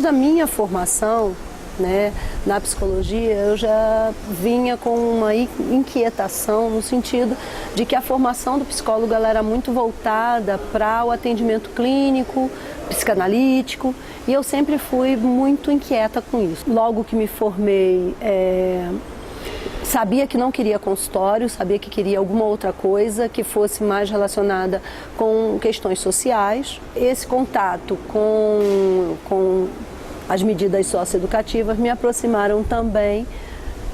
desde a minha formação, né, na psicologia, eu já vinha com uma inquietação no sentido de que a formação do psicólogo ela era muito voltada para o atendimento clínico, psicanalítico, e eu sempre fui muito inquieta com isso. Logo que me formei, sabia que não queria consultório, sabia que queria alguma outra coisa que fosse mais relacionada com questões sociais. Esse contato com as medidas socioeducativas me aproximaram também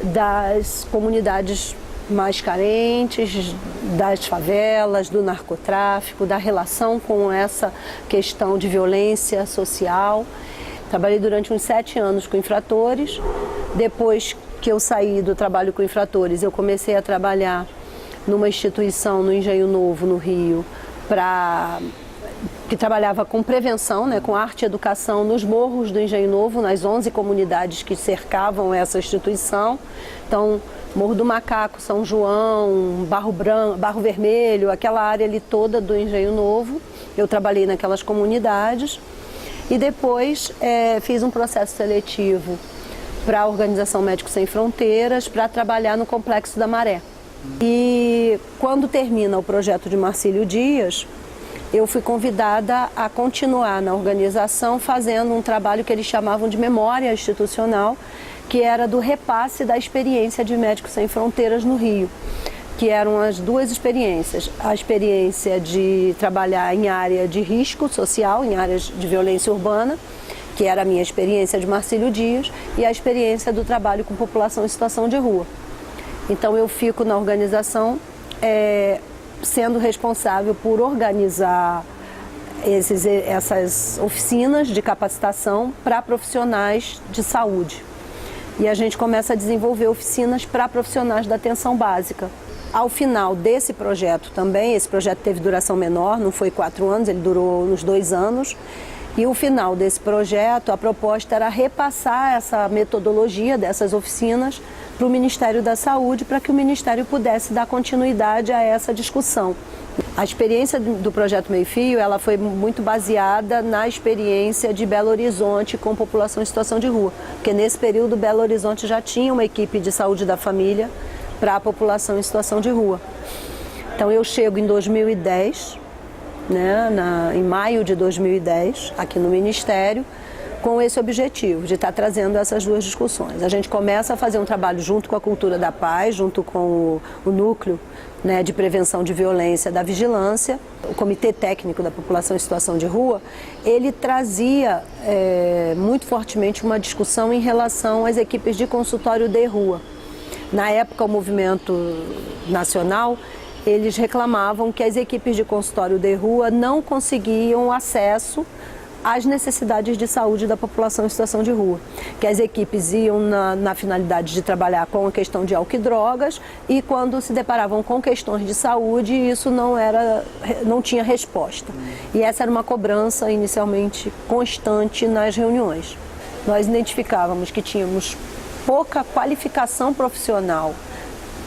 das comunidades mais carentes, das favelas, do narcotráfico, da relação com essa questão de violência social. Trabalhei durante uns 7 anos com infratores. Depois que eu saí do trabalho com infratores, eu comecei a trabalhar numa instituição no Engenho Novo, no Rio, que trabalhava com prevenção, né, com arte e educação nos morros do Engenho Novo, nas 11 comunidades que cercavam essa instituição. Então, Morro do Macaco, São João, Barro Vermelho, aquela área ali toda do Engenho Novo. Eu trabalhei naquelas comunidades e depois fiz um processo seletivo para a Organização Médicos Sem Fronteiras para trabalhar no Complexo da Maré. E quando termina o projeto de Marcílio Dias, eu fui convidada a continuar na organização fazendo um trabalho que eles chamavam de memória institucional, que era do repasse da experiência de Médicos Sem Fronteiras no Rio, que eram as duas experiências. A experiência de trabalhar em área de risco social, em áreas de violência urbana, que era a minha experiência de Marcílio Dias, e a experiência do trabalho com população em situação de rua. Então eu fico na organização sendo responsável por organizar essas oficinas de capacitação para profissionais de saúde. E a gente começa a desenvolver oficinas para profissionais da atenção básica. Ao final desse projeto também, esse projeto teve duração menor, não foi 4 anos, ele durou uns 2 anos. E o final desse projeto, a proposta era repassar essa metodologia dessas oficinas para o Ministério da Saúde, para que o Ministério pudesse dar continuidade a essa discussão. A experiência do Projeto Meio Fio, ela foi muito baseada na experiência de Belo Horizonte com população em situação de rua, porque nesse período Belo Horizonte já tinha uma equipe de saúde da família para a população em situação de rua. Então eu chego em 2010, em maio de 2010, aqui no Ministério, com esse objetivo de estar trazendo essas duas discussões. A gente começa a fazer um trabalho junto com a Cultura da Paz, junto com o núcleo de prevenção de violência da vigilância, o Comitê Técnico da População em Situação de Rua. Ele trazia muito fortemente uma discussão em relação às equipes de consultório de rua. Na época, o movimento nacional, eles reclamavam que as equipes de consultório de rua não conseguiam acesso às necessidades de saúde da população em situação de rua, que as equipes iam na finalidade de trabalhar com a questão de álcool e drogas, e quando se deparavam com questões de saúde, isso não tinha resposta. E essa era uma cobrança inicialmente constante nas reuniões. Nós identificávamos que tínhamos pouca qualificação profissional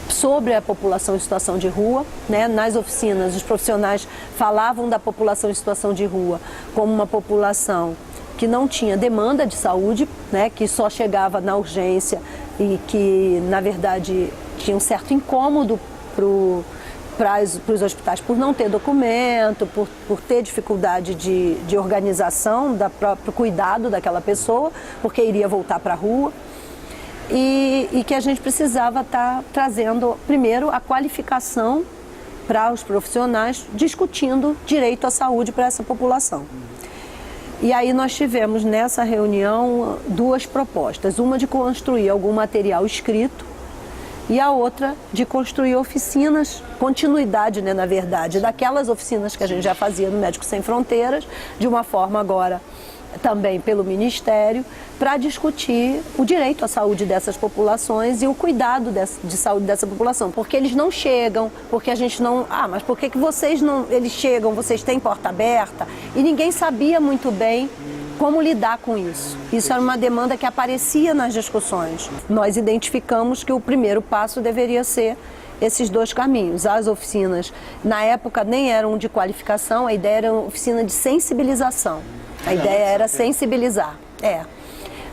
sobre a população em situação de rua, Nas oficinas, os profissionais falavam da população em situação de rua como uma população que não tinha demanda de saúde, Que só chegava na urgência e que, na verdade, tinha um certo incômodo para os hospitais por não ter documento, por ter dificuldade de organização do próprio cuidado daquela pessoa, porque iria voltar para a rua. E que a gente precisava estar trazendo, primeiro, a qualificação para os profissionais, discutindo direito à saúde para essa população. E aí nós tivemos nessa reunião 2 propostas, uma de construir algum material escrito e a outra de construir oficinas, continuidade, na verdade, daquelas oficinas que a gente já fazia no Médicos Sem Fronteiras, de uma forma agora também pelo Ministério, para discutir o direito à saúde dessas populações e o cuidado de saúde dessa população. Porque eles não chegam, porque a gente não... mas por que vocês não... Eles chegam, vocês têm porta aberta? E ninguém sabia muito bem como lidar com isso. Isso era uma demanda que aparecia nas discussões. Nós identificamos que o primeiro passo deveria ser esses 2 caminhos. As oficinas, na época, nem eram de qualificação, a ideia era uma oficina de sensibilização. A ideia era sensibilizar.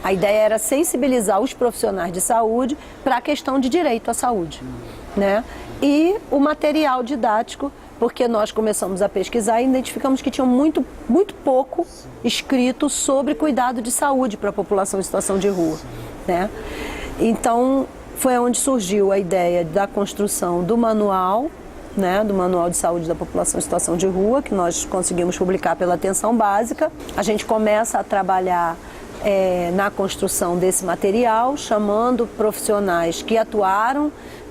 A ideia era sensibilizar os profissionais de saúde para a questão de direito à saúde, né? E o material didático, porque nós começamos a pesquisar e identificamos que tinha muito pouco escrito sobre cuidado de saúde para a população em situação de rua, né? Então, foi onde surgiu a ideia da construção do manual, né, do Manual de Saúde da População em Situação de Rua, que nós conseguimos publicar pela Atenção Básica. A gente começa a trabalhar na construção desse material, chamando profissionais que atuaram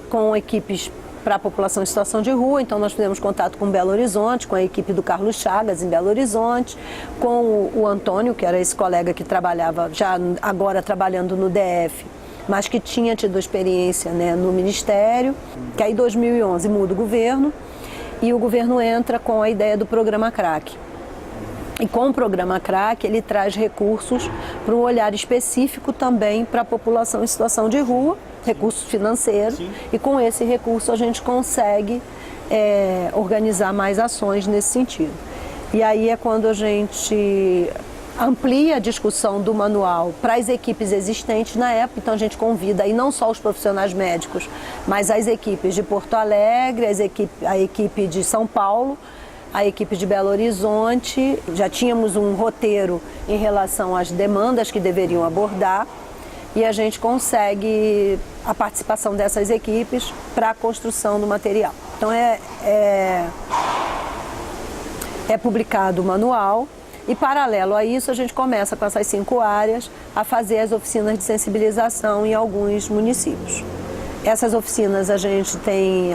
com equipes para a população em situação de rua. Então nós fizemos contato com Belo Horizonte, com a equipe do Carlos Chagas em Belo Horizonte, com o Antônio, que era esse colega que trabalhava, já agora trabalhando no DF, mas que tinha tido experiência, né, no Ministério, que aí em 2011 muda o governo e o governo entra com a ideia do programa CRAC. E com o programa CRAC ele traz recursos para um olhar específico também para a população em situação de rua, recursos financeiros, e com esse recurso a gente consegue organizar mais ações nesse sentido. E aí é quando a gente amplia a discussão do manual para as equipes existentes na época. Então a gente convida aí não só os profissionais médicos, mas as equipes de Porto Alegre, a equipe de São Paulo, a equipe de Belo Horizonte. Já tínhamos um roteiro em relação às demandas que deveriam abordar e a gente consegue a participação dessas equipes para a construção do material. Então é publicado o manual. E, paralelo a isso, a gente começa com essas 5 áreas a fazer as oficinas de sensibilização em alguns municípios. Essas oficinas a gente tem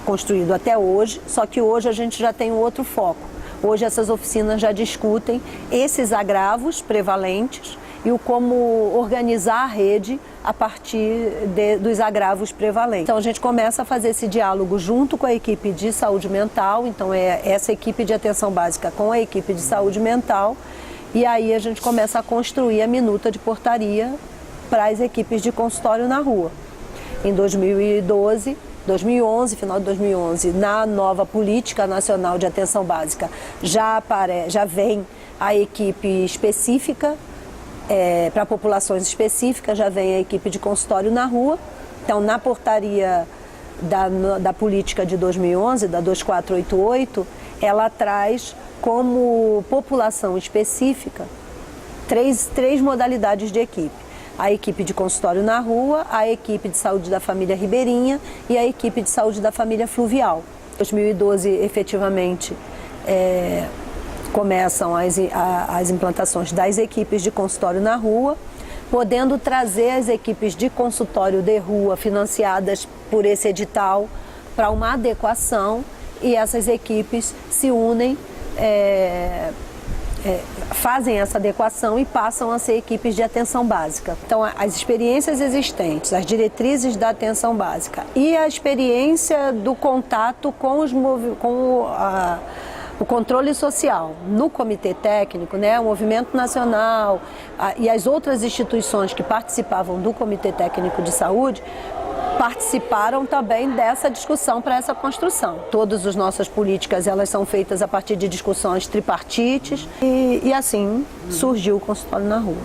construído até hoje, só que hoje a gente já tem um outro foco. Hoje essas oficinas já discutem esses agravos prevalentes e o como organizar a rede a partir dos agravos prevalentes. Então a gente começa a fazer esse diálogo junto com a equipe de saúde mental, então é essa equipe de atenção básica com a equipe de saúde mental, e aí a gente começa a construir a minuta de portaria para as equipes de consultório na rua. Em 2011, final de 2011, na nova Política Nacional de Atenção Básica, já vem a equipe específica, para populações específicas, já vem a equipe de consultório na rua. Então, na portaria da política de 2011, da 2488, ela traz como população específica três modalidades de equipe. A equipe de consultório na rua, a equipe de saúde da família ribeirinha e a equipe de saúde da família fluvial. Em 2012, efetivamente, começam as implantações das equipes de consultório na rua, podendo trazer as equipes de consultório de rua financiadas por esse edital para uma adequação, e essas equipes se unem, fazem essa adequação e passam a ser equipes de atenção básica. Então, as experiências existentes, as diretrizes da atenção básica e a experiência do contato com o controle social no Comitê Técnico, né, o Movimento Nacional e as outras instituições que participavam do Comitê Técnico de Saúde participaram também dessa discussão para essa construção. Todas as nossas políticas, elas são feitas a partir de discussões tripartites e assim surgiu o consultório na rua.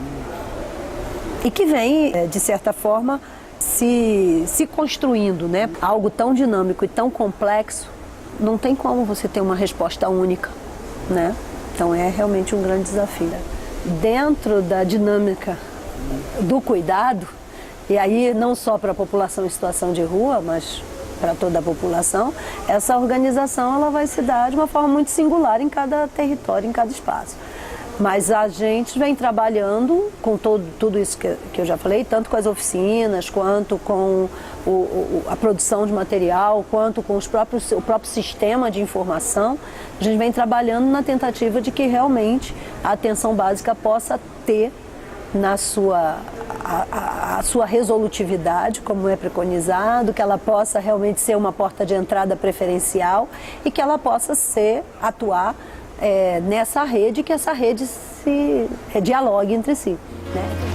E que vem, de certa forma, se construindo, né? Algo tão dinâmico e tão complexo, não tem como você ter uma resposta única, né? Então é realmente um grande desafio. Dentro da dinâmica do cuidado, e aí não só para a população em situação de rua, mas para toda a população, essa organização ela vai se dar de uma forma muito singular em cada território, em cada espaço. Mas a gente vem trabalhando com tudo isso que eu já falei, tanto com as oficinas, quanto com a produção de material, quanto com o próprio sistema de informação. A gente vem trabalhando na tentativa de que realmente a atenção básica possa ter na a sua resolutividade, como é preconizado, que ela possa realmente ser uma porta de entrada preferencial e que ela possa atuar nessa rede, que essa rede se dialogue entre si, né?